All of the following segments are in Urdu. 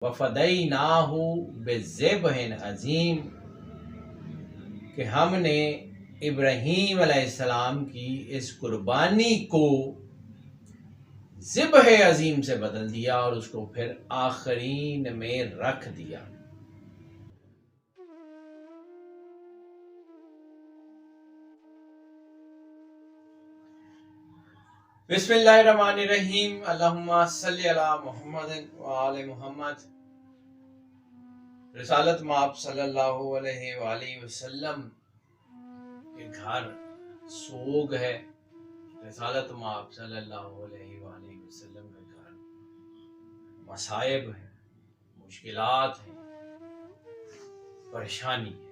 وَفَدَيْنَاهُ بِذِبْحٍ عَظِيمٍ کہ ہم نے ابراہیم علیہ السلام کی اس قربانی کو ذبح عظیم سے بدل دیا اور اس کو پھر آخرین میں رکھ دیا۔ بسم اللہ الرحمن الرحیم، اللہم صلی علی محمد وآل محمد۔ رسالت مآب صلی اللہ علیہ وآلہ وسلم کے گھر سوگ ہے، رسالت مآب صلی اللہ علیہ وآلہ وسلم کے گھر مصائب ہیں، مشکلات ہیں، پریشانی ہے۔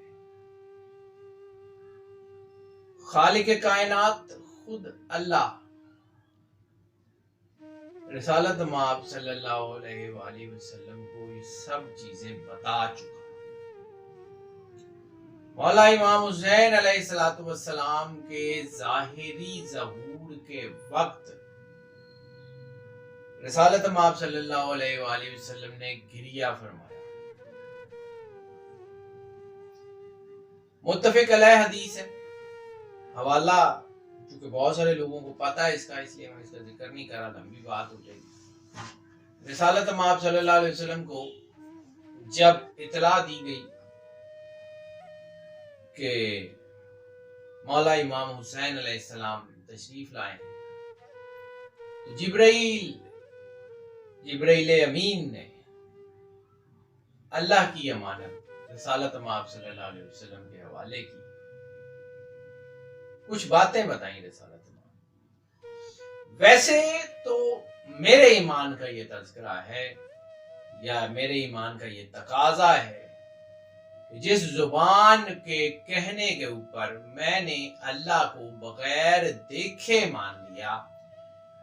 خالق کائنات خود اللہ رسالت مآب صلی اللہ علیہ وآلہ وسلم کو یہ سب چیزیں بتا چکا۔ مولا امام حسین علیہ السلام کے ظاہری ظہور کے وقت رسالت مآب صلی اللہ علیہ وآلہ وسلم نے گریہ فرمایا۔ متفق علیہ حدیث ہے، حوالہ چونکہ بہت سارے لوگوں کو پتہ ہے اس کا، اس لیے میں اس کا ذکر نہیں کر رہا، لمبی بات ہو جائے گی۔ رسالت مآب صلی اللہ علیہ وسلم کو جب اطلاع دی گئی کہ مولا امام حسین علیہ السلام تشریف لائے ہیں، تو جبرائیل امین نے اللہ کی امانت رسالت مآب صلی اللہ علیہ وسلم کے حوالے کی، کچھ باتیں بتائیں رسالت مآب۔ ویسے تو میرے ایمان کا یہ تذکرہ ہے یا میرے ایمان کا یہ تقاضا ہے کہ جس زبان کے کہنے کے اوپر میں نے اللہ کو بغیر دیکھے مان لیا،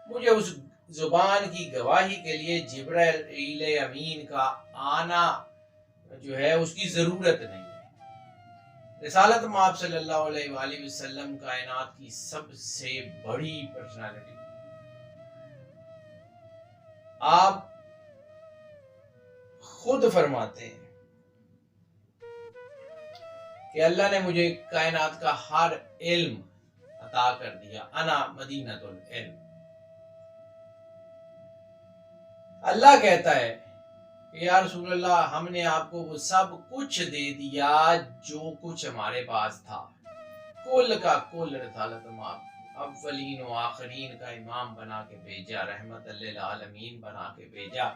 مجھے اس زبان کی گواہی کے لیے جبرائیل امین کا آنا جو ہے اس کی ضرورت نہیں ہے۔ رسالت مآب صلی اللہ علیہ وآلہ وسلم کائنات کی سب سے بڑی پرسنالٹی، آپ خود فرماتے ہیں کہ اللہ نے مجھے کائنات کا ہر علم عطا کر دیا، انا مدینۃ العلم۔ اللہ کہتا ہے کہ یا رسول اللہ، ہم نے آپ کو وہ سب کچھ دے دیا جو کچھ ہمارے پاس تھا، کل کا کل رسالت مآب اولین و آخرین کا امام بنا کے بھیجا، رحمت للعالمین بنا کے بھیجا،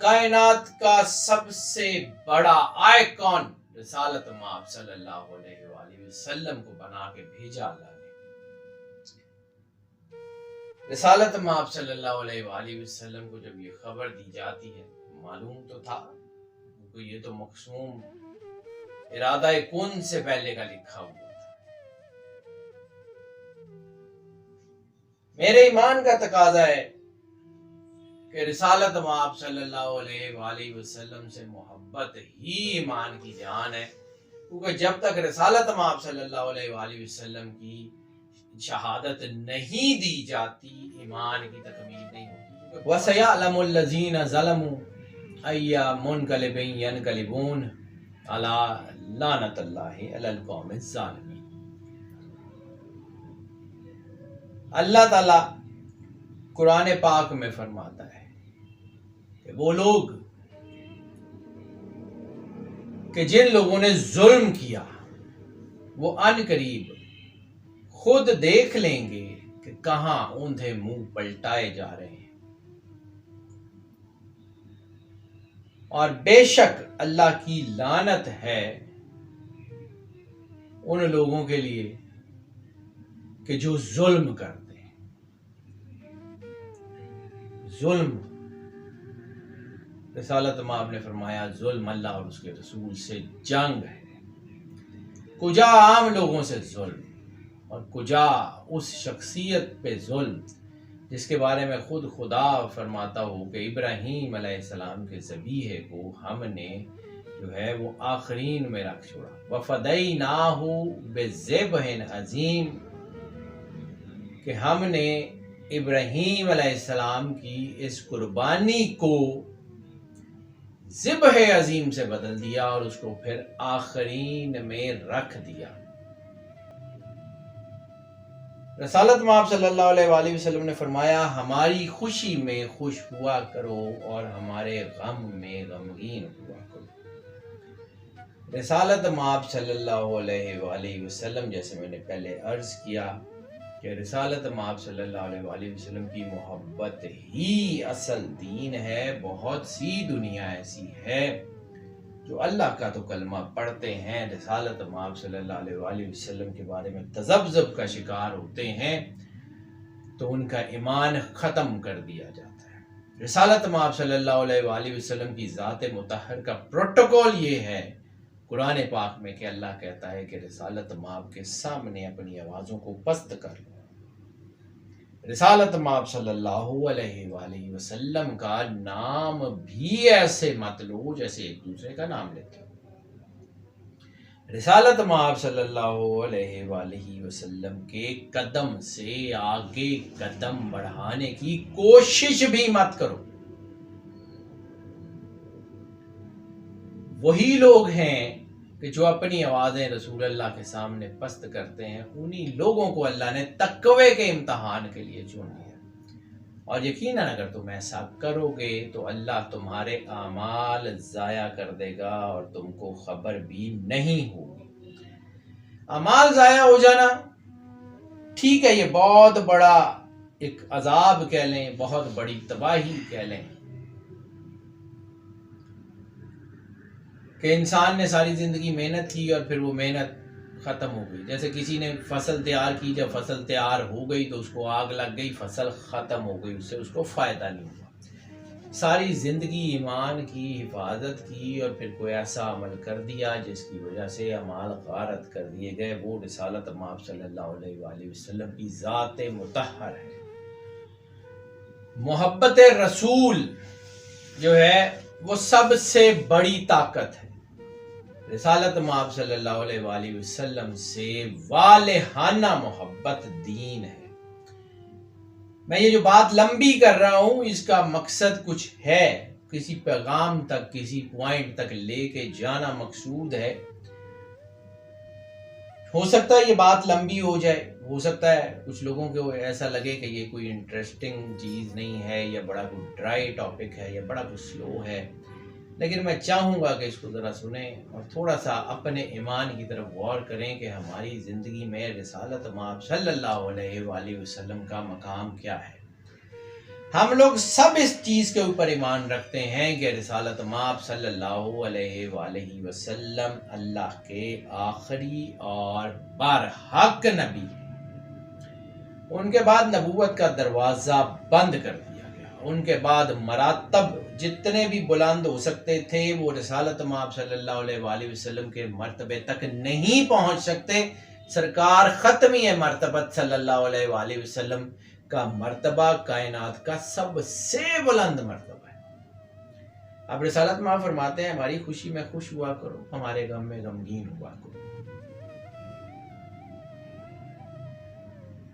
کائنات کا سب سے بڑا آئیکن رسالت مآب صلی اللہ علیہ وآلہ وسلم کو بنا کے بھیجا اللہ نے۔ رسالت مآب صلی اللہ علیہ وآلہ وسلم کو جب یہ خبر دی جاتی ہے، معلوم تو تھا کیونکہ یہ تو مقسوم ارادہ کن سے پہلے کا لکھا ہوا تھا۔ میرے ایمان کا تقاضا ہے کہ رسالت مآب صلی اللہ علیہ وآلہ وسلم سے محبت ہی ایمان کی جان ہے، کیونکہ جب تک رسالت مآب صلی اللہ علیہ وآلہ وسلم کی شہادت نہیں دی جاتی، ایمان کی تکمیل نہیں ہوتی۔ وَسَيَعْلَمُ الَّذِينَ ظَلَمُوا أَيَّ مُنْقَلِبٍ يَنْقَلِبُونَ عَلَىٰ لَعْنَةِ اللَّهِ عَلَى الْقَوْمِ الظَّالِمِينَ۔ اللہ تعالیٰ قرآن پاک میں فرماتا ہے کہ وہ لوگ کہ جن لوگوں نے ظلم کیا وہ ان قریب خود دیکھ لیں گے کہ کہاں اوندھے منہ پلٹائے جا رہے ہیں، اور بے شک اللہ کی لعنت ہے ان لوگوں کے لیے کہ جو ظلم کرتے ہیں۔ ظلم، رسالت مآب نے فرمایا، ظلم اللہ اور اس کے رسول سے جنگ ہے۔ کجا عام لوگوں سے ظلم اور کجا اس شخصیت پہ ظلم جس کے بارے میں خود خدا فرماتا ہو کہ ابراہیم علیہ السلام کے ذبیحے کو ہم نے جو ہے وہ آخرین میں رکھ چھوڑا۔ وَفَدَيْنَاهُ بِذِبْحٍ عَظِيمٍ کہ ہم نے ابراہیم علیہ السلام کی اس قربانی کو ذبح عظیم سے بدل دیا اور اس کو پھر آخرین میں رکھ دیا۔ رسالت مآب صلی اللہ علیہ وآلہ وسلم نے فرمایا ہماری خوشی میں خوش ہوا کرو اور ہمارے غم میں غمگین ہوا کرو۔ رسالت مآب صلی اللہ علیہ وآلہ وسلم، جیسے میں نے پہلے عرض کیا کہ رسالت مآب صلی اللہ علیہ وآلہ وسلم کی محبت ہی اصل دین ہے۔ بہت سی دنیا ایسی ہے جو اللہ کا تو کلمہ پڑھتے ہیں، رسالت مآب صلی اللہ علیہ وآلہ وسلم کے بارے میں تذبذب کا شکار ہوتے ہیں تو ان کا ایمان ختم کر دیا جاتا ہے۔ رسالت مآب صلی اللہ علیہ وآلہ وسلم کی ذات مطہر کا پروٹوکول یہ ہے قرآن پاک میں کہ اللہ کہتا ہے کہ رسالت مآب کے سامنے اپنی آوازوں کو پست کر لو۔ رسالت مآب صلی اللہ علیہ وآلہ وسلم کا نام بھی ایسے مت لو جیسے ایک دوسرے کا نام لیتے ہو۔ رسالت مآب صلی اللہ علیہ وآلہ وسلم کے قدم سے آگے قدم بڑھانے کی کوشش بھی مت کرو۔ وہی لوگ ہیں کہ جو اپنی آوازیں رسول اللہ کے سامنے پست کرتے ہیں، انہی لوگوں کو اللہ نے تقوی کے امتحان کے لیے چن لیا، اور یقیناً اگر تم ایسا کرو گے تو اللہ تمہارے اعمال ضائع کر دے گا اور تم کو خبر بھی نہیں ہوگی۔ اعمال ضائع ہو جانا ٹھیک ہے، یہ بہت بڑا ایک عذاب کہہ لیں، بہت بڑی تباہی کہہ لیں کہ انسان نے ساری زندگی محنت کی اور پھر وہ محنت ختم ہو گئی۔ جیسے کسی نے فصل تیار کی، جب فصل تیار ہو گئی تو اس کو آگ لگ گئی، فصل ختم ہو گئی، اس سے اس کو فائدہ نہیں ہوا۔ ساری زندگی ایمان کی حفاظت کی اور پھر کوئی ایسا عمل کر دیا جس کی وجہ سے اعمال غارت کر دیے گئے، وہ رسالت مآب صلی اللہ علیہ وآلہ وسلم کی ذات مطہر ہے۔ محبت رسول جو ہے وہ سب سے بڑی طاقت ہے۔ رسالت مآب صلی اللہ علیہ وآلہ وسلم سے والہانہ محبت دین ہے۔ میں یہ جو بات لمبی کر رہا ہوں اس کا مقصد کچھ ہے، کسی پیغام تک، کسی پوائنٹ تک لے کے جانا مقصود ہے۔ ہو سکتا ہے یہ بات لمبی ہو جائے، ہو سکتا ہے کچھ لوگوں کو ایسا لگے کہ یہ کوئی انٹرسٹنگ چیز نہیں ہے، یا بڑا کوئی ڈرائی ٹاپک ہے، یا بڑا کوئی سلو ہے، لیکن میں چاہوں گا کہ اس کو ذرا سنیں اور تھوڑا سا اپنے ایمان کی طرف غور کریں کہ ہماری زندگی میں رسالت مآب صلی اللہ علیہ وآلہ وسلم کا مقام کیا ہے۔ ہم لوگ سب اس چیز کے اوپر ایمان رکھتے ہیں کہ رسالت مآب صلی اللہ علیہ وآلہ وسلم اللہ کے آخری اور برحق نبی ہیں۔ ان کے بعد نبوت کا دروازہ بند کر دیا گیا، ان کے بعد مراتب جتنے بھی بلند ہو سکتے تھے وہ رسالت مآب صلی اللہ علیہ وآلہ وسلم کے مرتبے تک نہیں پہنچ سکتے۔ سرکار ختمی مرتبت صلی اللہ علیہ وآلہ وسلم کا مرتبہ کائنات کا سب سے بلند مرتبہ ہے۔ اب رسالت مآب فرماتے ہیں ہماری خوشی میں خوش ہوا کرو، ہمارے غم میں غمگین ہوا کرو۔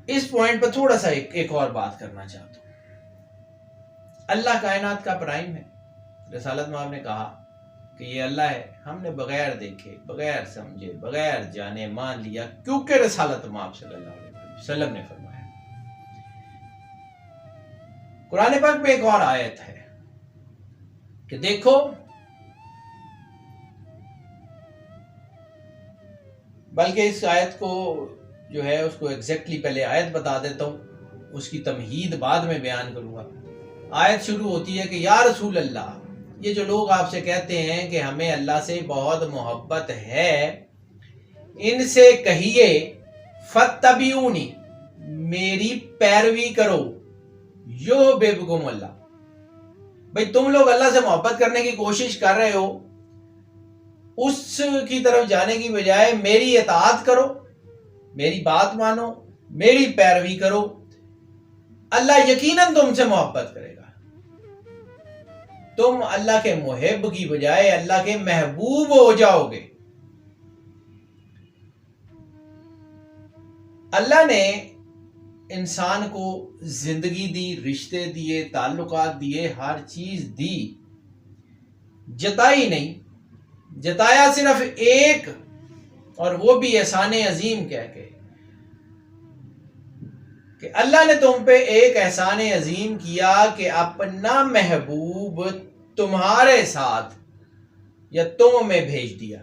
اس پوائنٹ پر تھوڑا سا ایک اور بات کرنا چاہتا ہوں۔ اللہ کائنات کا پرائم ہے۔ رسالت مآب نے کہا کہ یہ اللہ ہے، ہم نے بغیر دیکھے، بغیر سمجھے، بغیر جانے مان لیا، کیونکہ رسالت مآب صلی اللہ علیہ وسلم نے فرمایا۔ قرآن پاک میں ایک اور آیت ہے کہ دیکھو بلکہ اس آیت کو جو ہے اس کو ایگزیکٹلی پہلے آیت بتا دیتا ہوں، اس کی تمہید بعد میں بیان کروں گا۔ آیت شروع ہوتی ہے کہ یا رسول اللہ، یہ جو لوگ آپ سے کہتے ہیں کہ ہمیں اللہ سے بہت محبت ہے، ان سے کہیے فاتبعونی، میری پیروی کرو، یحببکم اللہ۔ بھئی تم لوگ اللہ سے محبت کرنے کی کوشش کر رہے ہو، اس کی طرف جانے کی بجائے میری اطاعت کرو، میری بات مانو، میری پیروی کرو، اللہ یقیناً تم سے محبت کرے گا۔ تم اللہ کے محب کی بجائے اللہ کے محبوب ہو جاؤ گے۔ اللہ نے انسان کو زندگی دی، رشتے دیے، تعلقات دیے، ہر چیز دی، جتائی نہیں، جتایا صرف ایک، اور وہ بھی احسان عظیم کہہ کے کہ اللہ نے تم پہ ایک احسان عظیم کیا کہ اپنا محبوب تمہارے ساتھ یا تم میں بھیج دیا۔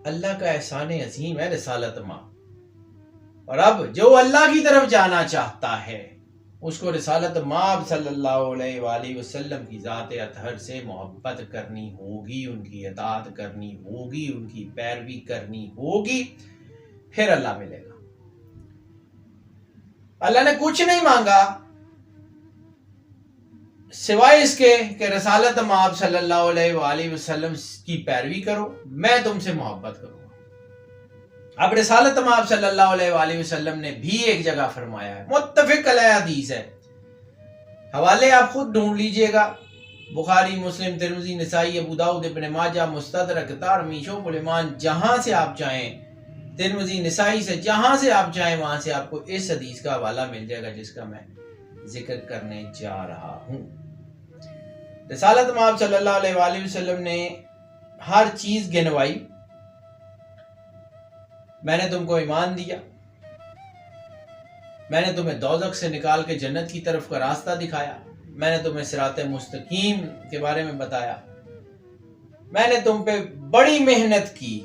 اللہ کا احسان عظیم ہے رسالت ماں، اور اب جو اللہ کی طرف جانا چاہتا ہے اس کو رسالت مآب صلی اللہ علیہ وآلہ وسلم کی ذات اطہر سے محبت کرنی ہوگی، ان کی اطاعت کرنی ہوگی، ان کی پیروی کرنی ہوگی، پھر اللہ ملے گا۔ اللہ نے کچھ نہیں مانگا سوائے اس کے کہ رسالت مآب صلی اللہ علیہ وآلہ وسلم کی پیروی کرو، میں تم سے محبت کروں گا۔ اب رسالت مآب صلی اللہ علیہ وآلہ وسلم نے بھی ایک جگہ فرمایا ہے، متفق علیہ حدیث ہے، حوالے آپ خود ڈھونڈ لیجئے گا، بخاری، مسلم، ترمذی، نسائی، ابو داؤد، ابن ماجہ، مستدرک، دارمی، شعب الایمان، جہاں سے آپ چاہیں، ترمذی، نسائی سے جہاں سے آپ چاہیں وہاں سے آپ کو اس حدیث کا حوالہ مل جائے گا جس کا میں ذکر کرنے جا رہا ہوں۔ رسالت مآب صلی اللہ علیہ وآلہ وسلم نے ہر چیز گنوائی، میں نے تم کو ایمان دیا، میں نے تمہیں دوزخ سے نکال کے جنت کی طرف کا راستہ دکھایا، میں نے تمہیں صراط مستقیم کے بارے میں بتایا، میں نے تم پہ بڑی محنت کی،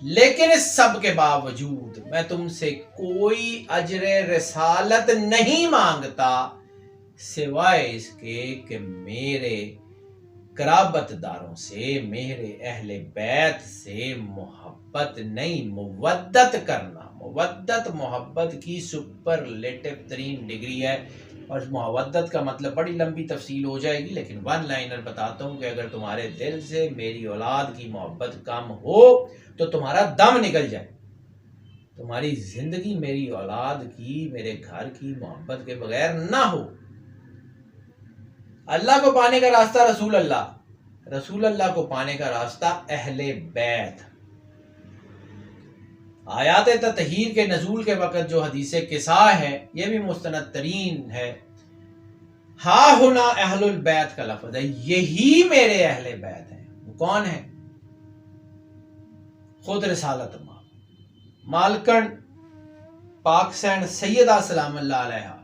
لیکن اس سب کے باوجود میں تم سے کوئی اجر رسالت نہیں مانگتا سوائے اس کے کہ میرے قرابت داروں سے، میرے اہل بیت سے محبت نہیں، مودت کرنا۔ مودت محبت کی سپرلیٹو ترین ڈگری ہے، اور مودت کا مطلب بڑی لمبی تفصیل ہو جائے گی، لیکن ون لائنر بتاتا ہوں کہ اگر تمہارے دل سے میری اولاد کی محبت کم ہو تو تمہارا دم نکل جائے، تمہاری زندگی میری اولاد کی، میرے گھر کی محبت کے بغیر نہ ہو۔ اللہ کو پانے کا راستہ رسول اللہ، رسول اللہ کو پانے کا راستہ اہل بیت۔ آیات تطہیر کے نزول کے وقت جو حدیث قصا ہے یہ بھی مستند ترین ہے، ہا ہنا اہل البیت کا لفظ ہے، یہی میرے اہل بیت ہیں۔ وہ کون ہیں؟ خود رسالت ماں، مالکن پاک سین سیدہ سلام اللہ علیہ،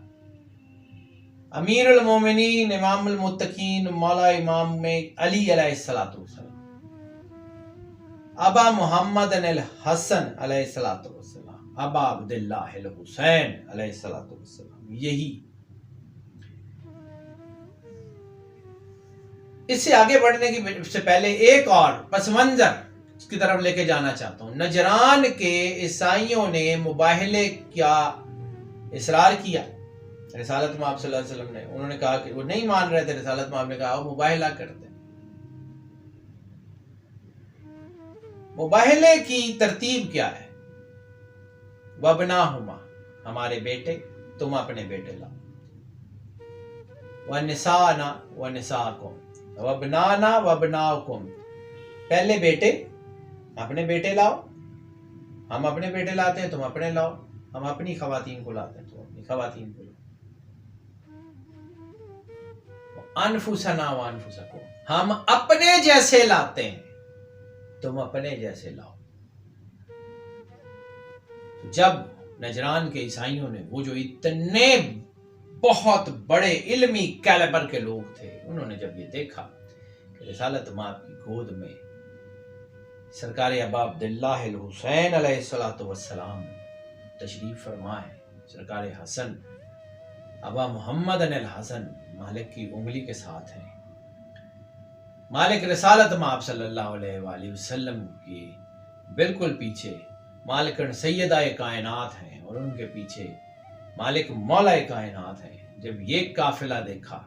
امیر المومنین، امام المتقین، مولا امام علی علیہ السلام، ابا محمد الحسن علیہ السلام، ابا عبداللہ الحسین علیہ السلام، یہی۔ اس سے آگے بڑھنے کی سے پہلے ایک اور پس منظر کی طرف لے کے جانا چاہتا ہوں۔ نجران کے عیسائیوں نے مباہلے کیا اصرار کیا رسالت مآب صلی اللہ علیہ وسلم نے، انہوں نے کہا کہ وہ نہیں مان رہے تھے، رسالت مآب نے کہا وہ مباہلہ کرتے۔ مباہلے کی ترتیب کیا ہے؟ وَبْنَاهُمَا، ہمارے بیٹے، تم اپنے بیٹے لاؤ، وَنِسَانَا وَنِسَاكُمْ، وَبْنَانَا وَبْنَاكُمْ، پہلے بیٹے، اپنے بیٹے لاؤ، ہم اپنے بیٹے لاتے ہیں، تم اپنے لاؤ، ہم اپنی خواتین کو لاتے ہیں، تم اپنی خواتین کو لاؤ، انفسنا وانفسکم، ہم اپنے جیسے لاتے ہیں، تم اپنے جیسے لاؤ۔ جب نجران کے عیسائیوں نے، وہ جو اتنے بہت بڑے علمی کیلیبر کے لوگ تھے، انہوں نے جب یہ دیکھا کہ رسالت مآب کی گود میں سرکار ابا عبداللہ الحسین علیہ السلام تشریف فرما ہے، سرکار حسن ابا محمد الحسن مالک کی انگلی کے ساتھ ہیں، مالک رسالت مآب صلی اللہ علیہ وآلہ وسلم کی بالکل پیچھے مالکن سیدہ کائنات ہیں، اور ان کے پیچھے مالک مولا کائنات ہیں۔ جب یہ قافلہ دیکھا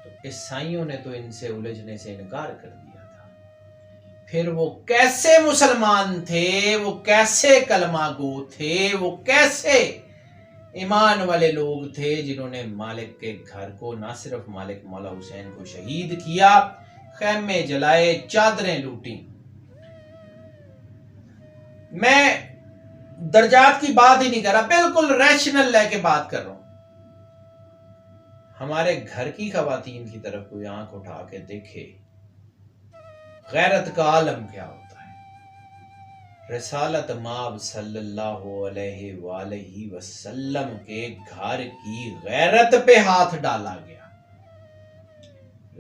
تو عیسائیوں نے تو ان سے الجھنے سے انکار کر دیا تھا، پھر وہ کیسے مسلمان تھے، وہ کیسے کلمہ گو تھے، وہ کیسے ایمان والے لوگ تھے جنہوں نے مالک کے گھر کو، نہ صرف مالک مولا حسین کو شہید کیا، خیمے جلائے، چادریں لوٹیں۔ میں درجات کی بات ہی نہیں کر رہا، بالکل ریشنل لے کے بات کر رہا ہوں۔ ہمارے گھر کی خواتین کی طرف کوئی آنکھ اٹھا کے دیکھے غیرت کا عالم کیا ہوتا ہے۔ رسالت مآب صلی اللہ علیہ وآلہ وسلم کے گھر کی غیرت پہ ہاتھ ڈالا گیا،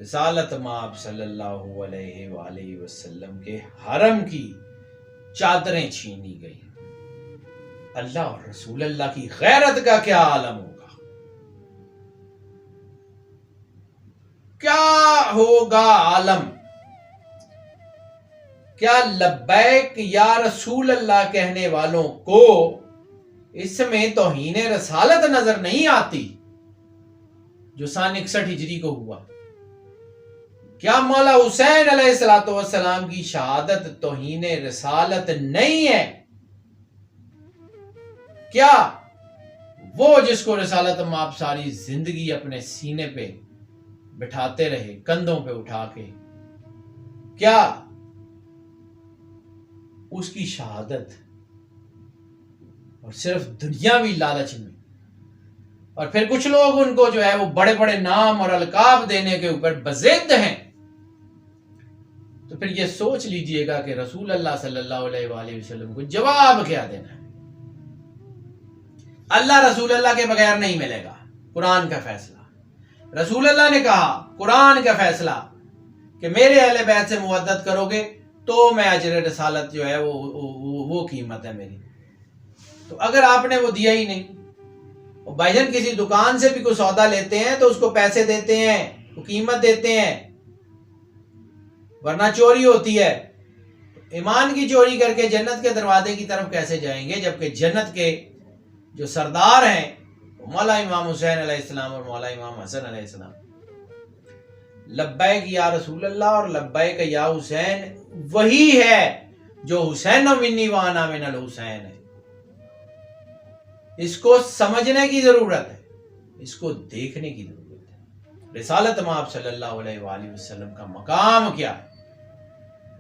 رسالت مآب صلی اللہ علیہ وآلہ وسلم کے حرم کی چادریں چھینی گئی۔ اللہ اور رسول اللہ کی غیرت کا کیا عالم ہوگا، کیا ہوگا عالم؟ کیا لبیک یا رسول اللہ کہنے والوں کو اس میں توہین رسالت نظر نہیں آتی جو سن 61 ہجری کو ہوا؟ کیا مولا حسین علیہ السلام کی شہادت توہین رسالت نہیں ہے؟ کیا وہ جس کو رسالت مآب ساری زندگی اپنے سینے پہ بٹھاتے رہے، کندھوں پہ اٹھا کے، کیا اس کی شہادت اور صرف دنیاوی لالچ میں، اور پھر کچھ لوگ ان کو جو ہے وہ بڑے بڑے نام اور القاب دینے کے اوپر بضد ہیں، تو پھر یہ سوچ لیجئے گا کہ رسول اللہ صلی اللہ علیہ وآلہ وسلم کو جواب کیا دینا ہے۔ اللہ رسول اللہ کے بغیر نہیں ملے گا، قرآن کا فیصلہ، رسول اللہ نے کہا قرآن کا فیصلہ کہ میرے اہل بیت سے مودت کرو گے تو میں اجر رسالت جو ہے وہ قیمت ہے میری۔ تو اگر آپ نے وہ دیا ہی نہیں، بھائی جان کسی دکان سے بھی کوئی سودا لیتے ہیں تو اس کو پیسے دیتے ہیں، وہ قیمت دیتے ہیں، ورنہ چوری ہوتی ہے۔ ایمان کی چوری کر کے جنت کے دروازے کی طرف کیسے جائیں گے، جبکہ جنت کے جو سردار ہیں مولا امام حسین علیہ السلام اور مولا امام حسن علیہ السلام۔ لبیک یا رسول اللہ اور لبیک یا حسین وہی ہے جو حسین منی وانا من الحسین ہے۔ اس کو سمجھنے کی ضرورت ہے، اس کو دیکھنے کی ضرورت ہے۔ رسالت مآب صلی اللہ علیہ وآلہ وسلم کا مقام کیا ہے؟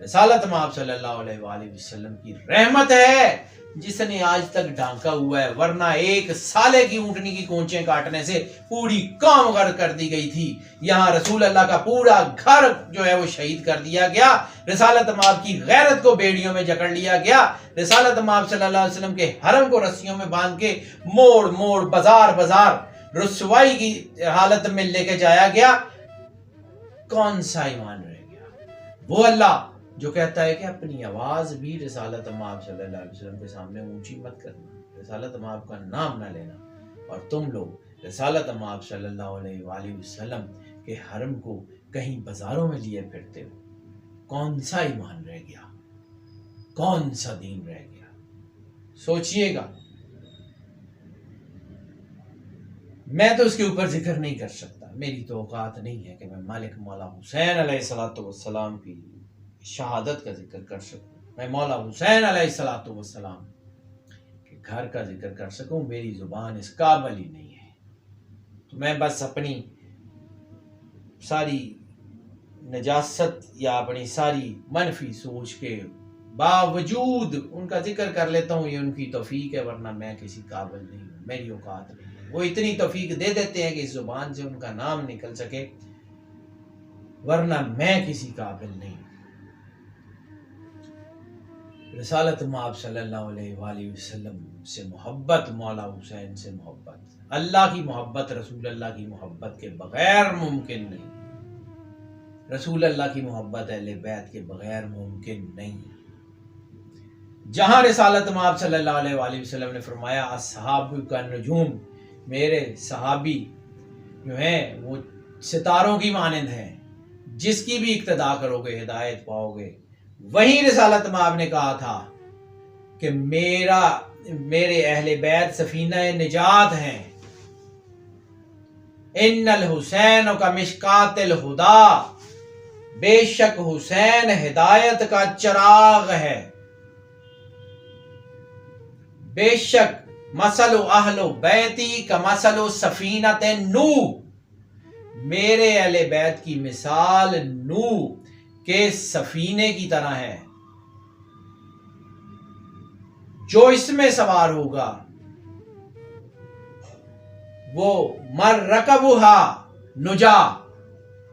رسالت مآب صلی اللہ علیہ وآلہ وسلم کی رحمت ہے جس نے آج تک ڈھانکا ہوا ہے، ورنہ ایک سالے کی اونٹنی کی کونچیں کاٹنے سے پوری قوم غرق کر دی گئی تھی۔ یہاں رسول اللہ کا پورا گھر جو ہے وہ شہید کر دیا گیا، رسالت مآب کی غیرت کو بیڑیوں میں جکڑ لیا گیا، رسالت مآب صلی اللہ علیہ وسلم کے حرم کو رسیوں میں باندھ کے موڑ موڑ بازار بازار رسوائی کی حالت میں لے کے جایا گیا۔ کون سا ایمان رہ گیا؟ وہ اللہ جو کہتا ہے کہ اپنی آواز بھی رسالت مآب صلی اللہ علیہ وسلم کے سامنے اونچی مت کرنا، رسالت مآب کا نام نہ لینا، اور تم لوگ رسالت مآب صلی اللہ علیہ وآلہ وسلم کے حرم کو کہیں بازاروں میں لیے پھرتے ہو۔ کون سا ایمان رہ گیا، کون سا دین رہ گیا؟ سوچئے گا۔ میں تو اس کے اوپر ذکر نہیں کر سکتا، میری تو اوقات نہیں ہے کہ میں مالک مولا حسین علیہ السلام کی شہادت کا ذکر کر سکوں، میں مولا حسین علیہ السلام کے گھر کا ذکر کر سکوں، میری زبان اس قابل ہی نہیں ہے۔ تو میں بس اپنی ساری نجاست یا اپنی ساری منفی سوچ کے باوجود ان کا ذکر کر لیتا ہوں، یہ ان کی توفیق ہے، ورنہ میں کسی قابل نہیں ہوں، میری اوقات نہیں ہے۔ وہ اتنی توفیق دے دیتے ہیں کہ اس زبان سے ان کا نام نکل سکے، ورنہ میں کسی قابل نہیں ہوں۔ رسالت مآب صلی اللہ علیہ وآلہ وسلم سے محبت، مولا حسین سے محبت، اللہ کی محبت رسول اللہ کی محبت کے بغیر ممکن نہیں، رسول اللہ کی محبت اہل بیت کے بغیر ممکن نہیں۔ جہاں رسالت مآب صلی اللہ علیہ وآلہ وسلم نے فرمایا اصحاب کا نجوم، میرے صحابی جو ہیں وہ ستاروں کی مانند ہیں، جس کی بھی اقتداء کرو گے ہدایت پاؤ گے، وہیں رسالت مآب نے کہا تھا کہ میرے اہل بیت سفینہ نجات ہیں۔ ان الحسین کا مشکات الہدا، بے شک حسین ہدایت کا چراغ ہے، بے شک مثل اہل بیتی کا مثل سفینۃ نوح، میرے اہل بیت کی مثال نوح کے سفینے کی طرح ہے، جو اس میں سوار ہوگا وہ مر رکبھا، نجا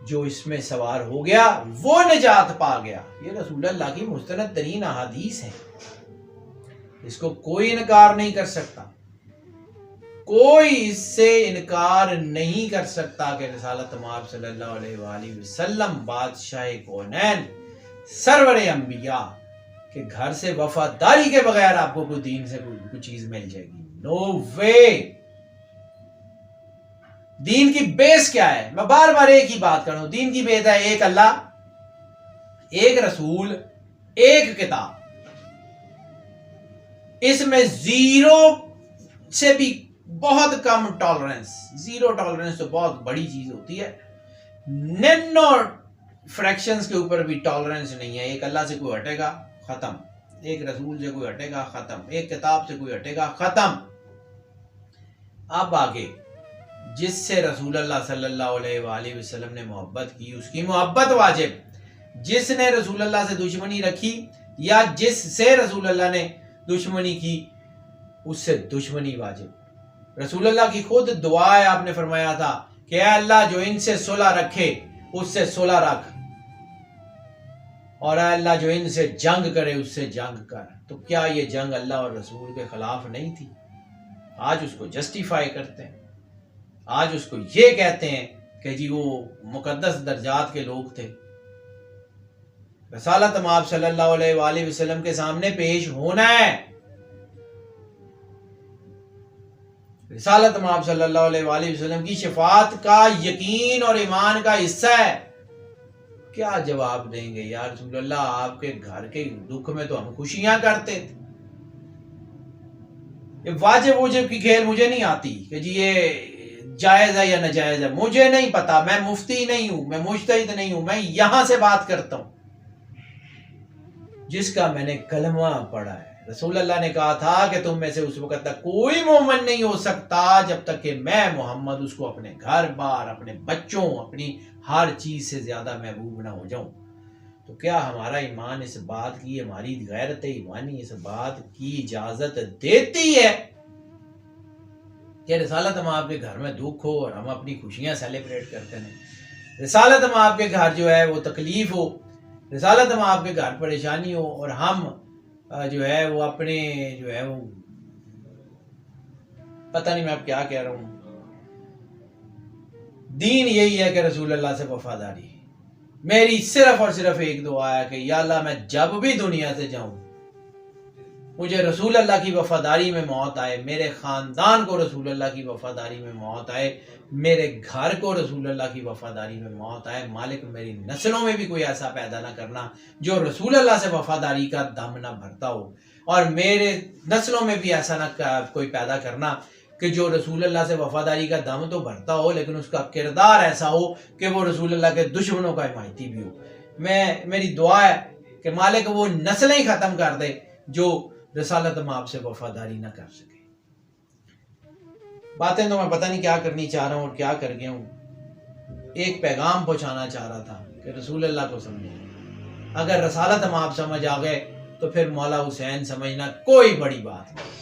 جو اس میں سوار ہو گیا وہ نجات پا گیا. یہ رسول اللہ کی مستند ترین احادیث ہے, اس کو کوئی انکار نہیں کر سکتا, کوئی اس سے انکار نہیں کر سکتا کہ رسالت مآب صلی اللہ علیہ وآلہ وسلم بادشاہ کونین سرور انبیاء کہ گھر سے وفاداری کے بغیر آپ کو کوئی دین سے کوئی چیز مل جائے گی. نو وے. دین کی بیس کیا ہے؟ میں بار بار ایک ہی بات کروں, دین کی بیس ہے ایک اللہ, ایک رسول, ایک کتاب. اس میں زیرو سے بھی بہت کم ٹالرنس, زیرو ٹالرنس تو بہت بڑی چیز ہوتی ہے, نینو فریکشنز کے اوپر بھی ٹالرنس نہیں ہے. ایک اللہ سے کوئی ہٹے گا ختم, ایک رسول سے کوئی ہٹے گا ختم, ایک کتاب سے کوئی ہٹے گا ختم. اب آگے جس سے رسول اللہ صلی اللہ علیہ وآلہ وسلم نے محبت کی اس کی محبت واجب, جس نے رسول اللہ سے دشمنی رکھی یا جس سے رسول اللہ نے دشمنی کی اس سے دشمنی واجب. رسول اللہ کی خود دعا ہے, آپ نے فرمایا تھا کہ اے اللہ جو ان سے صلح رکھے اس سے صلح رکھ, اور اے اللہ جو ان سے جنگ کرے اس سے جنگ کر. تو کیا یہ جنگ اللہ اور رسول کے خلاف نہیں تھی؟ آج اس کو جسٹیفائی کرتے ہیں, آج اس کو یہ کہتے ہیں کہ جی وہ مقدس درجات کے لوگ تھے. رسالت مآب صلی اللہ علیہ وآلہ وسلم کے سامنے پیش ہونا ہے, رسالت مآب صلی اللہ علیہ وآلہ وسلم کی شفاعت کا یقین اور ایمان کا حصہ ہے. کیا جواب دیں گے؟ یا رسول اللہ آپ کے گھر کے دکھ میں تو ہم خوشیاں کرتے تھے. یہ واجب وجب کی کھیل مجھے نہیں آتی کہ جی یہ جائز ہے یا ناجائز ہے, مجھے نہیں پتا, میں مفتی نہیں ہوں, میں مجتہد نہیں ہوں, میں یہاں سے بات کرتا ہوں جس کا میں نے کلمہ پڑھا ہے. رسول اللہ نے کہا تھا کہ تم میں سے اس وقت تک کوئی مومن نہیں ہو سکتا جب تک کہ میں محمد اس کو اپنے گھر بار, اپنے بچوں, اپنی ہر چیز سے زیادہ محبوب نہ ہو جاؤں. تو کیا ہمارا ایمان اس بات کی, ہماری غیرت ایمانی اس بات کی اجازت دیتی ہے کہ رسالت مآب کے گھر میں دکھ ہو اور ہم اپنی خوشیاں سیلیبریٹ کرتے ہیں؟ رسالت مآب کے گھر جو ہے وہ تکلیف ہو, رسالت مآب کے گھر پریشانی ہو, اور ہم جو ہے وہ اپنے جو ہے وہ پتہ نہیں میں اب کیا کہہ رہا ہوں. دین یہی ہے کہ رسول اللہ سے وفاداری. میری صرف اور صرف ایک دعا ہے کہ یا اللہ میں جب بھی دنیا سے جاؤں مجھے رسول اللہ کی وفاداری میں موت آئے, میرے خاندان کو رسول اللہ کی وفاداری میں موت آئے, میرے گھر کو رسول اللہ کی وفاداری میں موت آئے. مالک میری نسلوں میں بھی کوئی ایسا پیدا نہ کرنا جو رسول اللہ سے وفاداری کا دم نہ بھرتا ہو, اور میرے نسلوں میں بھی ایسا نہ کوئی پیدا کرنا کہ جو رسول اللہ سے وفاداری کا دم تو بھرتا ہو لیکن اس کا کردار ایسا ہو کہ وہ رسول اللہ کے دشمنوں کا حمایتی بھی ہو. میری دعا ہے کہ مالک وہ نسلیں ہی ختم کر دے جو رسالت مآب سے وفاداری نہ کر سکے. باتیں تو میں پتہ نہیں کیا کرنی چاہ رہا ہوں اور کیا کر گیا ہوں. ایک پیغام پہنچانا چاہ رہا تھا کہ رسول اللہ کو سمجھیں. اگر رسالت مآب سمجھ آ گئے تو پھر مولا حسین سمجھنا کوئی بڑی بات نہیں.